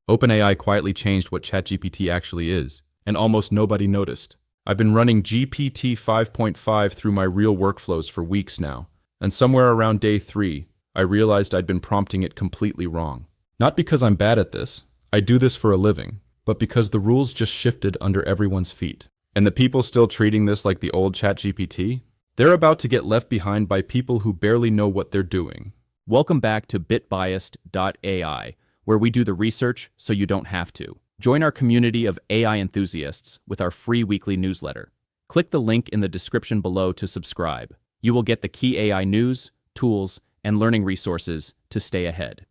OpenAI quietly changed what ChatGPT actually is, and almost nobody noticed. I've been running GPT 5.5 through my real workflows for weeks now, and somewhere around day 3, I realized I'd been prompting it completely wrong. Not because I'm bad at this, I do this for a living, but because the rules just shifted under everyone's feet. And the people still treating this like the old ChatGPT? They're about to get left behind by people who barely know what they're doing. Welcome back to bitbiased.ai, where we do the research so you don't have to. Join our community of AI enthusiasts with our free weekly newsletter. Click the link in the description below to subscribe. You will get the key AI news, tools, and learning resources to stay ahead.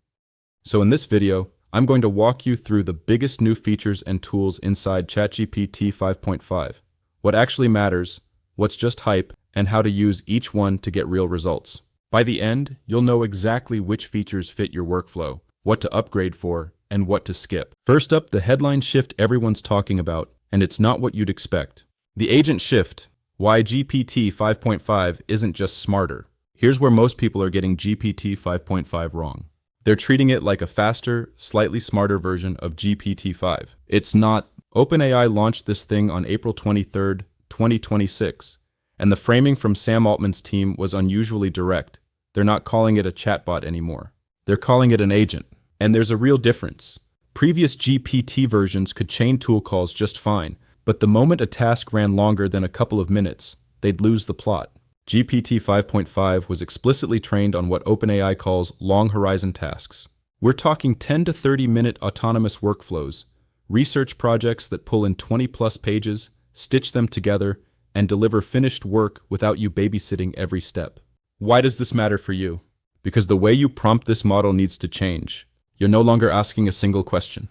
So in this video, I'm going to walk you through the biggest new features and tools inside ChatGPT 5.5, what actually matters, what's just hype, and how to use each one to get real results. By the end, you'll know exactly which features fit your workflow, what to upgrade for, and what to skip. First up, the headline shift everyone's talking about, and it's not what you'd expect. The agent shift, why GPT 5.5 isn't just smarter. Here's where most people are getting GPT 5.5 wrong. They're treating it like a faster, slightly smarter version of GPT-5. It's not. OpenAI launched this thing on April 23rd, 2026, and the framing from Sam Altman's team was unusually direct. They're not calling it a chatbot anymore. They're calling it an agent. And there's a real difference. Previous GPT versions could chain tool calls just fine, but the moment a task ran longer than a couple of minutes, they'd lose the plot. GPT 5.5 was explicitly trained on what OpenAI calls long horizon tasks. We're talking 10 to 30-minute autonomous workflows, research projects that pull in 20-plus pages, stitch them together, and deliver finished work without you babysitting every step. Why does this matter for you? Because the way you prompt this model needs to change. You're no longer asking a single question.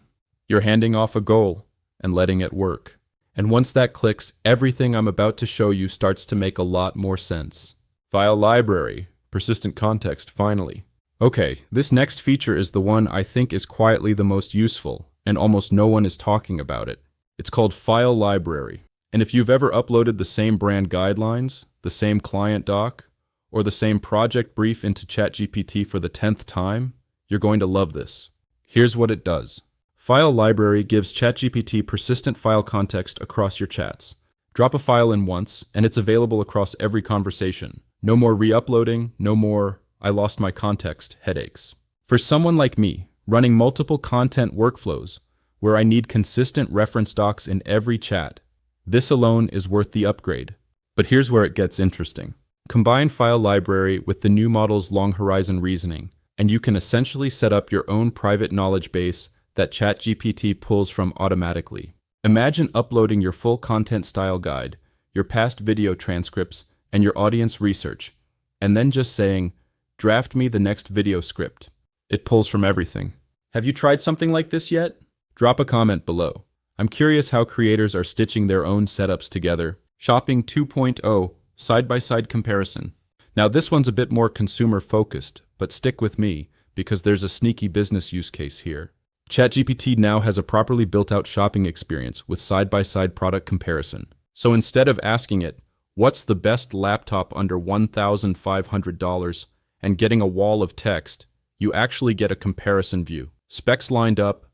You're handing off a goal and letting it work. And once that clicks, everything I'm about to show you starts to make a lot more sense. File library, persistent context, finally. Okay, this next feature is the one I think is quietly the most useful, and almost no one is talking about it. It's called file library. And if you've ever uploaded the same brand guidelines, the same client doc, or the same project brief into ChatGPT for the 10th time, you're going to love this. Here's what it does. File library gives ChatGPT persistent file context across your chats. Drop a file in once, and it's available across every conversation. No more re-uploading, no more "I lost my context" headaches. For someone like me, running multiple content workflows, where I need consistent reference docs in every chat, this alone is worth the upgrade. But here's where it gets interesting. Combine file library with the new model's long horizon reasoning, and you can essentially set up your own private knowledge base that ChatGPT pulls from automatically. Imagine uploading your full content style guide, your past video transcripts, and your audience research, and then just saying, "Draft me the next video script." It pulls from everything. Have you tried something like this yet? Drop a comment below. I'm curious how creators are stitching their own setups together. Shopping 2.0, side-by-side comparison. Now this one's a bit more consumer-focused, but stick with me, because there's a sneaky business use case here. ChatGPT now has a properly built-out shopping experience with side-by-side product comparison. So instead of asking it, "What's the best laptop under $1,500?" and getting a wall of text, you actually get a comparison view. Specs lined up,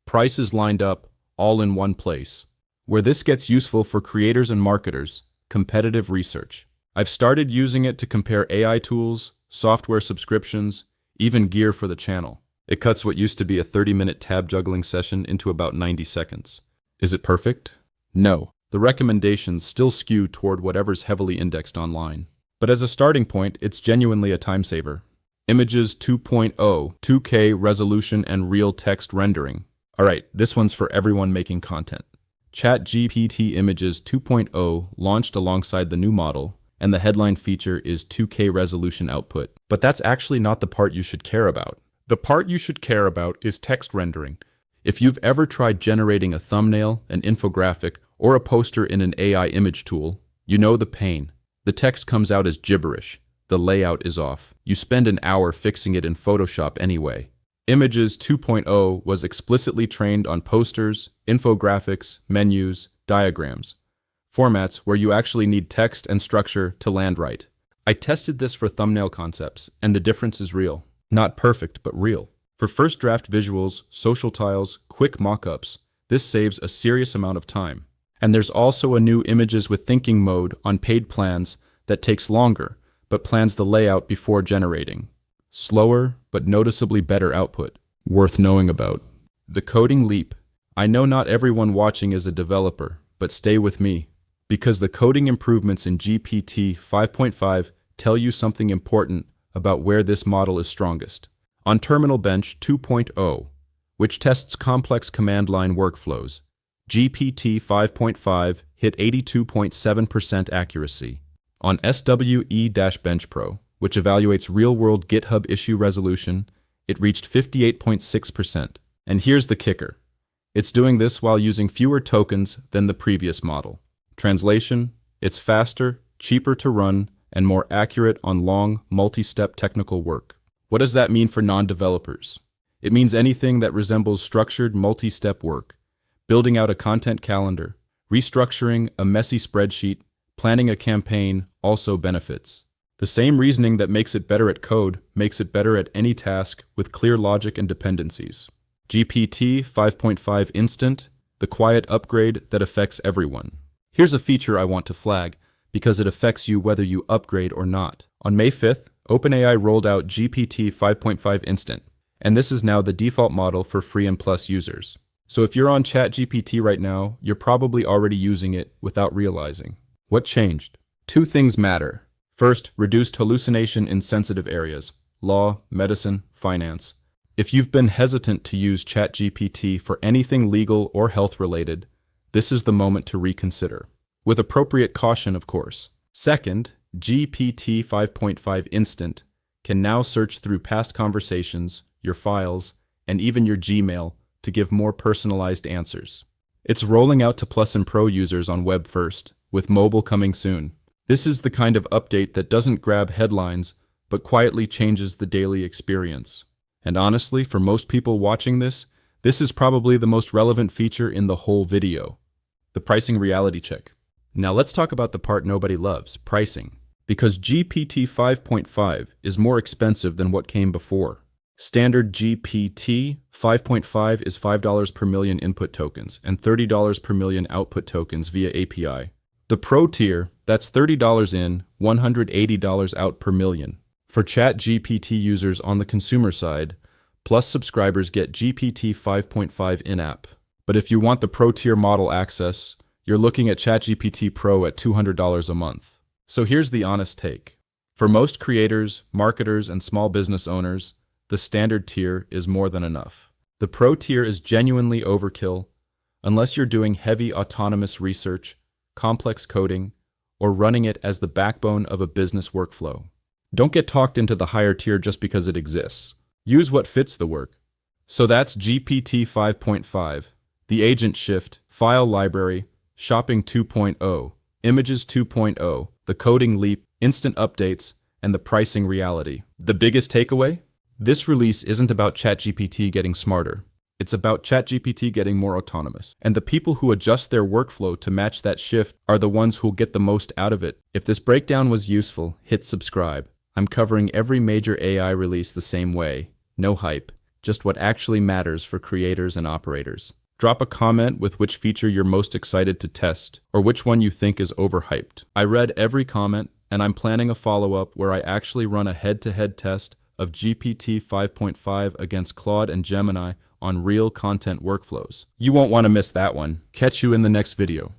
prices lined up, all in one place. Where this gets useful for creators and marketers, competitive research. I've started using it to compare AI tools, software subscriptions, even gear for the channel. It cuts what used to be a 30-minute tab juggling session into about 90 seconds. Is it perfect? No. The recommendations still skew toward whatever's heavily indexed online. But as a starting point, it's genuinely a time saver. Images 2.0, 2K resolution and real text rendering. Alright, this one's for everyone making content. ChatGPT Images 2.0 launched alongside the new model, and the headline feature is 2K resolution output. But that's actually not the part you should care about. The part you should care about is text rendering. If you've ever tried generating a thumbnail, an infographic, or a poster in an AI image tool, you know the pain. The text comes out as gibberish. The layout is off. You spend an hour fixing it in Photoshop anyway. Images 2.0 was explicitly trained on posters, infographics, menus, diagrams. Formats where you actually need text and structure to land right. I tested this for thumbnail concepts, and the difference is real. Not perfect, but real. For first draft visuals, social tiles, quick mockups, this saves a serious amount of time. And there's also a new images with thinking mode on paid plans that takes longer, but plans the layout before generating. Slower, but noticeably better output. Worth knowing about. The coding leap. I know not everyone watching is a developer, but stay with me, because the coding improvements in GPT 5.5 tell you something important about where this model is strongest. On Terminal Bench 2.0, which tests complex command line workflows, GPT 5.5 hit 82.7% accuracy. On SWE-Bench Pro, which evaluates real-world GitHub issue resolution, it reached 58.6%. And here's the kicker. It's doing this while using fewer tokens than the previous model. Translation: it's faster, cheaper to run, and more accurate on long, multi-step technical work. What does that mean for non-developers? It means anything that resembles structured multi-step work, building out a content calendar, restructuring a messy spreadsheet, planning a campaign also benefits. The same reasoning that makes it better at code makes it better at any task with clear logic and dependencies. GPT 5.5 Instant, the quiet upgrade that affects everyone. Here's a feature I want to flag, because it affects you whether you upgrade or not. On May 5th, OpenAI rolled out GPT 5.5 Instant, and this is now the default model for free and plus users. So if you're on ChatGPT right now, you're probably already using it without realizing. What changed? Two things matter. First, reduced hallucination in sensitive areas: law, medicine, finance. If you've been hesitant to use ChatGPT for anything legal or health-related, this is the moment to reconsider. With appropriate caution, of course. Second, GPT 5.5 Instant can now search through past conversations, your files, and even your Gmail to give more personalized answers. It's rolling out to Plus and Pro users on web first, with mobile coming soon. This is the kind of update that doesn't grab headlines, but quietly changes the daily experience. And honestly, for most people watching this is probably the most relevant feature in the whole video. The pricing reality check. Now let's talk about the part nobody loves, pricing. Because GPT 5.5 is more expensive than what came before. Standard GPT 5.5 is $5 per million input tokens and $30 per million output tokens via API. The Pro tier, that's $30 in, $180 out per million. For ChatGPT users on the consumer side, Plus subscribers get GPT 5.5 in-app. But if you want the Pro tier model access, you're looking at ChatGPT Pro at $200 a month. So here's the honest take. For most creators, marketers, and small business owners, the standard tier is more than enough. The Pro tier is genuinely overkill, unless you're doing heavy autonomous research, complex coding, or running it as the backbone of a business workflow. Don't get talked into the higher tier just because it exists. Use what fits the work. So that's GPT 5.5, the agent shift, file library, shopping 2.0, images 2.0, the coding leap, instant updates, and the pricing reality. The biggest takeaway? This release isn't about ChatGPT getting smarter. It's about ChatGPT getting more autonomous. And the people who adjust their workflow to match that shift are the ones who'll get the most out of it. If this breakdown was useful, hit subscribe. I'm covering every major AI release the same way. No hype, just what actually matters for creators and operators. Drop a comment with which feature you're most excited to test, or which one you think is overhyped. I read every comment, and I'm planning a follow-up where I actually run a head-to-head test of GPT 5.5 against Claude and Gemini on real content workflows. You won't want to miss that one. Catch you in the next video.